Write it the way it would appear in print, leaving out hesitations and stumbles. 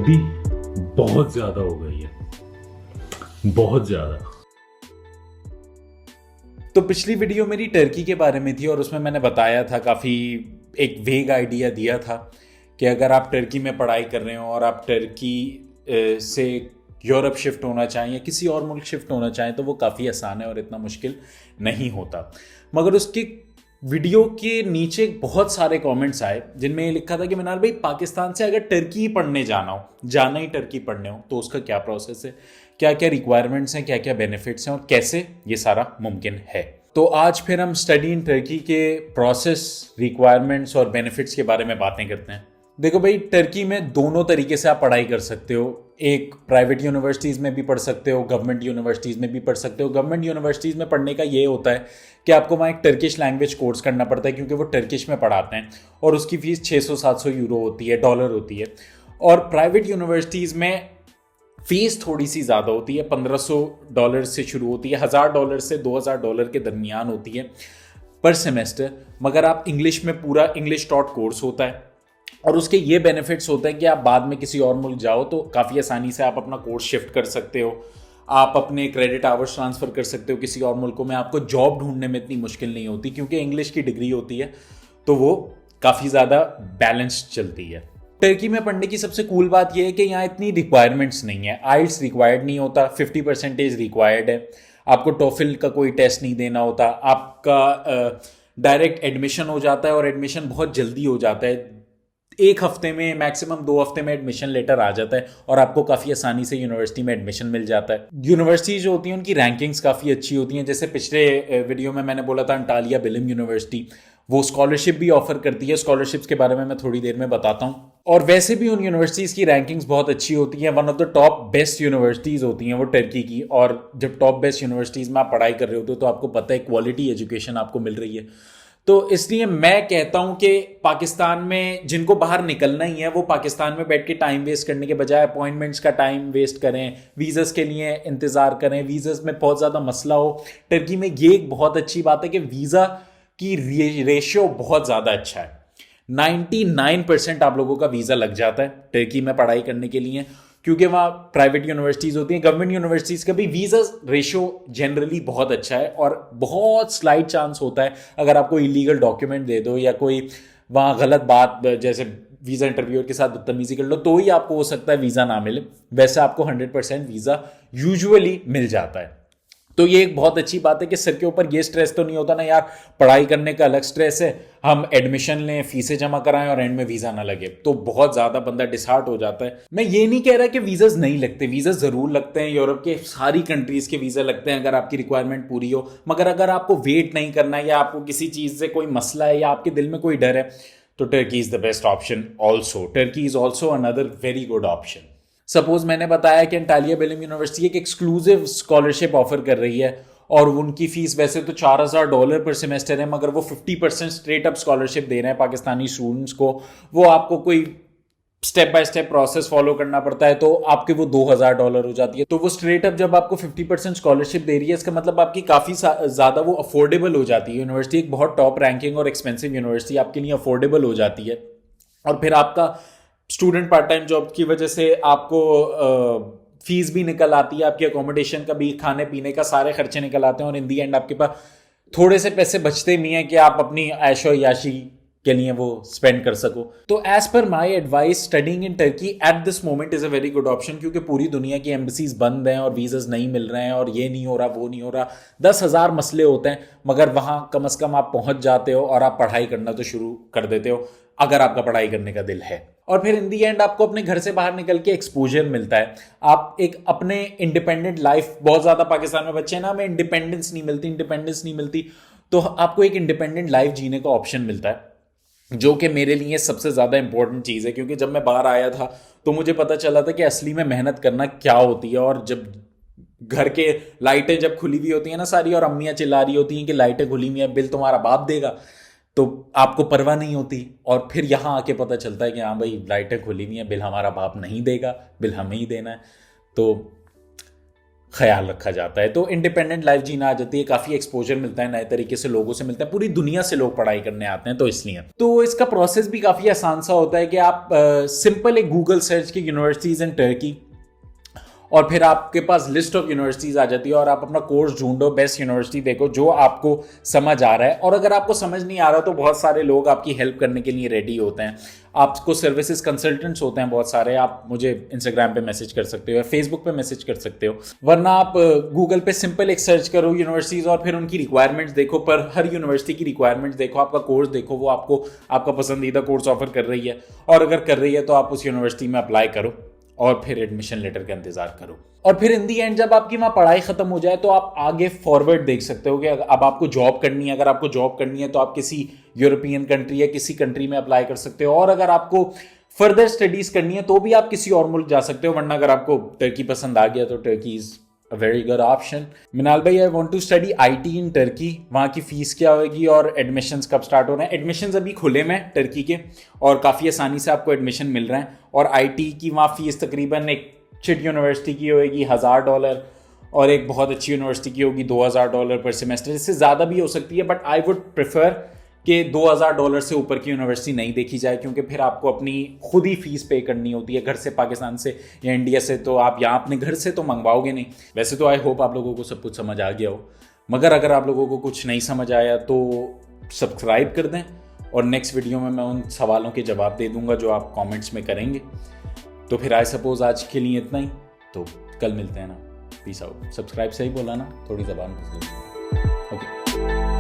सर्दी बहुत ज्यादा हो गई है, बहुत ज्यादा। तो पिछली वीडियो मेरी टर्की के बारे में थी और उसमें मैंने बताया था, काफ़ी एक वेग आइडिया दिया था कि अगर आप टर्की में पढ़ाई कर रहे हो और आप टर्की से यूरोप शिफ्ट होना चाहें या किसी और मुल्क शिफ्ट होना चाहें तो वो काफ़ी आसान है और इतना मुश्किल नहीं होता। मगर उसके वीडियो के नीचे बहुत सारे कमेंट्स आए जिनमें ये लिखा था कि मिनाल भाई, पाकिस्तान से अगर टर्की पढ़ने जाना ही टर्की पढ़ने हो तो उसका क्या प्रोसेस है, क्या क्या रिक्वायरमेंट्स हैं, क्या क्या बेनिफिट्स हैं और कैसे ये सारा मुमकिन है। तो आज फिर हम स्टडी इन टर्की के प्रोसेस, रिक्वायरमेंट्स और बेनिफिट्स के बारे में बातें करते हैं। देखो भाई, टर्की में दोनों तरीके से आप पढ़ाई कर सकते हो। एक प्राइवेट यूनिवर्सिटीज़ में भी पढ़ सकते हो, गवर्नमेंट यूनिवर्सिटीज़ में भी पढ़ सकते हो। गवर्नमेंट यूनिवर्सिटीज़ में पढ़ने का ये होता है कि आपको वहाँ एक टर्किश लैंग्वेज कोर्स करना पड़ता है क्योंकि वो टर्किश में पढ़ाते हैं और उसकी फ़ीस 600-700 यूरो होती है, डॉलर होती है। और प्राइवेट यूनिवर्सिटीज़ में फ़ीस थोड़ी सी ज़्यादा होती है, $1500 से शुरू होती है, $1000 से $2000 के दरमियान होती है पर सेमेस्टर। मगर आप इंग्लिश में, पूरा इंग्लिश टॉट कोर्स होता है और उसके ये बेनिफिट्स होते हैं कि आप बाद में किसी और मुल्क जाओ तो काफ़ी आसानी से आप अपना कोर्स शिफ्ट कर सकते हो, आप अपने क्रेडिट आवर्स ट्रांसफ़र कर सकते हो किसी और मुल्कों में। आपको जॉब ढूंढने में इतनी मुश्किल नहीं होती क्योंकि इंग्लिश की डिग्री होती है, तो वो काफ़ी ज़्यादा बैलेंस्ड चलती है। टर्की में पढ़ने की सबसे कूल बात यह है कि यहाँ इतनी रिक्वायरमेंट्स नहीं है। आइल्स रिक्वायर्ड नहीं होता, 50% रिक्वायर्ड है। आपको टोफिल का कोई टेस्ट नहीं देना होता, आपका डायरेक्ट एडमिशन हो जाता है और एडमिशन बहुत जल्दी हो जाता है। एक हफ्ते में, मैक्सिमम 2 हफ्ते में एडमिशन लेटर आ जाता है और आपको काफ़ी आसानी से यूनिवर्सिटी में एडमिशन मिल जाता है। यूनिवर्सिटी जो होती हैं उनकी रैंकिंग्स काफ़ी अच्छी होती हैं। जैसे पिछले वीडियो में मैंने बोला था, अंटालिया बिलम यूनिवर्सिटी, वो स्कॉलरशिप भी ऑफर करती है। स्कॉलरशिप्स के बारे में मैं थोड़ी देर में बताता हूँ। और वैसे भी उन यूनिवर्सिटीज़ की रैंकिंग्स बहुत अच्छी होती हैं। One of the top best universities होती हैं वो टर्की की। और जब टॉप बेस्ट यूनिवर्सिटीज़ में आप पढ़ाई कर रहे होते हो तो आपको पता है क्वालिटी एजुकेशन आपको मिल रही है। तो इसलिए मैं कहता हूं कि पाकिस्तान में जिनको बाहर निकलना ही है वो पाकिस्तान में बैठ के टाइम वेस्ट करने के बजाय अपॉइंटमेंट्स का टाइम वेस्ट करें, वीज़as के लिए इंतज़ार करें, वीज़as में बहुत ज़्यादा मसला हो। टर्की में ये एक बहुत अच्छी बात है कि वीज़ा की रेशियो बहुत ज़्यादा अच्छा है। 99% आप लोगों का वीज़ा लग जाता है टर्की में पढ़ाई करने के लिए, क्योंकि वहाँ प्राइवेट यूनिवर्सिटीज़ होती हैं। गवर्नमेंट यूनिवर्सिटीज़ का भी वीज़ा रेशियो जनरली बहुत अच्छा है और बहुत स्लाइट चांस होता है अगर आपको इलीगल डॉक्यूमेंट दे दो या कोई वहाँ गलत बात, जैसे वीज़ा इंटरव्यूअर के साथ बदतमीजी कर लो, तो ही आपको हो सकता है वीज़ा ना मिले। वैसे आपको 100% वीज़ा यूजुअली मिल जाता है। तो ये एक बहुत अच्छी बात है कि सर के ऊपर ये स्ट्रेस तो नहीं होता ना, यार पढ़ाई करने का अलग स्ट्रेस है, हम एडमिशन लें, फीसें जमा कराएं और एंड में वीज़ा ना लगे, तो बहुत ज़्यादा बंदा डिसहार्ट हो जाता है। मैं ये नहीं कह रहा कि वीज़ाज नहीं लगते, वीज़ा ज़रूर लगते हैं। यूरोप के सारी कंट्रीज़ के वीज़ा लगते हैं अगर आपकी रिक्वायरमेंट पूरी हो। मगर अगर आपको वेट नहीं करना है या आपको किसी चीज़ से कोई मसला है या आपके दिल में कोई डर है तो Turkey is the best option also. Turkey is also another very good option. Suppose मैंने बताया कि अंटालिया बिलम यूनिवर्सिटी एक एक्सक्लूसिव स्कॉलरशिप ऑफर कर रही है और उनकी फीस वैसे तो $4000 पर सेमेस्टर है, मगर वो 50% स्ट्रेट अप स्कॉलरशिप दे रहे हैं पाकिस्तानी स्टूडेंट्स को। वो आपको कोई step by step process follow करना पड़ता है तो आपके वो $2000 हो जाती है। तो वो स्ट्रेट अप जब आपको 50% स्कॉलरशिप दे रही है, इसका मतलब आपकी काफ़ी ज़्यादा वो अफोर्डेबल हो जाती है। यूनिवर्सिटी एक बहुत टॉप रैंकिंग और एक्सपेंसिव यूनिवर्सिटी आपके लिए अफोर्डेबल हो जाती है। और फिर आपका स्टूडेंट पार्ट टाइम जॉब की वजह से आपको फीस भी निकल आती है, आपकी अकोमोडेशन का भी, खाने पीने का सारे खर्चे निकल आते हैं और इन दी एंड आपके पास थोड़े से पैसे बचते नहीं है कि आप अपनी ऐशो याशी के लिए वो स्पेंड कर सको। तो as per my advice, studying in Turkey at this moment is a very good option, क्योंकि पूरी दुनिया की एम्बेसीज बंद हैं और वीज़ाज नहीं मिल रहे हैं और ये नहीं हो रहा, वो नहीं हो रहा, 10,000 मसले होते हैं। मगर वहाँ कम से कम आप पहुँच जाते हो और आप पढ़ाई करना तो शुरू कर देते हो अगर आपका पढ़ाई करने का दिल है। और फिर इन दी एंड आपको अपने घर से बाहर निकल के एक्सपोजर मिलता है। आप एक अपने इंडिपेंडेंट लाइफ, बहुत ज़्यादा पाकिस्तान में बच्चे हैं ना, हमें इंडिपेंडेंस नहीं मिलती, तो आपको एक इंडिपेंडेंट लाइफ जीने का ऑप्शन मिलता है, जो कि मेरे लिए सबसे ज़्यादा इंपॉर्टेंट चीज़ है। क्योंकि जब मैं बाहर आया था तो मुझे पता चला था कि असली में मेहनत करना क्या होती है। और जब घर के लाइटें जब खुली हुई होती हैं ना सारी, और अम्मियाँ चिल्ला रही होती हैं कि लाइटें खुली हुई हैं, बिल तुम्हारा बाप देगा, तो आपको परवाह नहीं होती। और फिर यहाँ आके पता चलता है कि हाँ भाई, लाइटें खुली हुई हैं, बिल हमारा बाप नहीं देगा, बिल हमें ही देना है। तो ख्याल रखा जाता है। तो इंडिपेंडेंट लाइफ जीना आ जाती है, काफ़ी एक्सपोजर मिलता है, नए तरीके से लोगों से मिलता है, पूरी दुनिया से लोग पढ़ाई करने आते हैं, तो इसलिए तो इसका प्रोसेस भी काफ़ी आसान सा होता है कि आप सिंपल एक गूगल सर्च की यूनिवर्सिटीज़ इन टर्की, और फिर आपके पास लिस्ट ऑफ यूनिवर्सिटीज़ आ जाती है और आप अपना कोर्स ढूंढो, बेस्ट यूनिवर्सिटी देखो जो आपको समझ आ रहा है। और अगर आपको समझ नहीं आ रहा तो बहुत सारे लोग आपकी हेल्प करने के लिए रेडी होते हैं, आपको सर्विसेज कंसल्टेंट्स होते हैं बहुत सारे, आप मुझे इंस्टाग्राम पे मैसेज कर सकते हो या फेसबुक पे मैसेज कर सकते हो, वरना आप गूगल पे सिंपल एक सर्च करो यूनिवर्सिटीज़ और फिर उनकी रिक्वायरमेंट्स देखो, पर हर यूनिवर्सिटी की रिक्वायरमेंट्स देखो, आपका कोर्स देखो, वो आपको आपका पसंदीदा कोर्स ऑफर कर रही है, और अगर कर रही है तो आप उस यूनिवर्सिटी में अप्लाई करो और फिर एडमिशन लेटर का इंतजार करो। और फिर इन दी एंड जब आपकी वहाँ पढ़ाई खत्म हो जाए तो आप आगे फॉरवर्ड देख सकते हो कि अब आपको जॉब करनी है। अगर आपको जॉब करनी है तो आप किसी यूरोपियन कंट्री या किसी कंट्री में अप्लाई कर सकते हो, और अगर आपको फर्दर स्टडीज करनी है तो भी आप किसी और मुल्क जा सकते हो, वरना अगर आपको टर्की पसंद आ गया तो Turkey is a very good option. Minal भाई, I want to study IT in Turkey, वहाँ की फीस क्या होगी और एडमिशन्स कब स्टार्ट हो रहे हैं? एडमिशन्स अभी खुले में टर्की के और काफ़ी आसानी से आपको एडमिशन मिल रहे हैं, और आईटी की वहाँ फीस तकरीबन एक चिट यूनिवर्सिटी की होगी $1000 और एक बहुत अच्छी यूनिवर्सिटी की होगी $2000 पर सेमेस्टर। इससे ज़्यादा भी हो सकती है, बट आई वुड प्रेफर कि $2000 से ऊपर की यूनिवर्सिटी नहीं देखी जाए, क्योंकि फिर आपको अपनी खुद ही फीस पे करनी होती है घर से, पाकिस्तान से या इंडिया से, तो आप यहाँ अपने घर से तो मंगवाओगे नहीं। वैसे तो आई होप आप लोगों को सब कुछ समझ आ गया हो, मगर अगर आप लोगों को कुछ नहीं समझ आया तो सब्सक्राइब कर दें, और नेक्स्ट वीडियो में मैं उन सवालों के जवाब दे दूंगा जो आप कॉमेंट्स में करेंगे। तो फिर आई सपोज आज के लिए इतना ही, तो कल मिलते हैं ना। Peace out. सब्सक्राइब सही बोला ना, थोड़ी ज़बान ओके।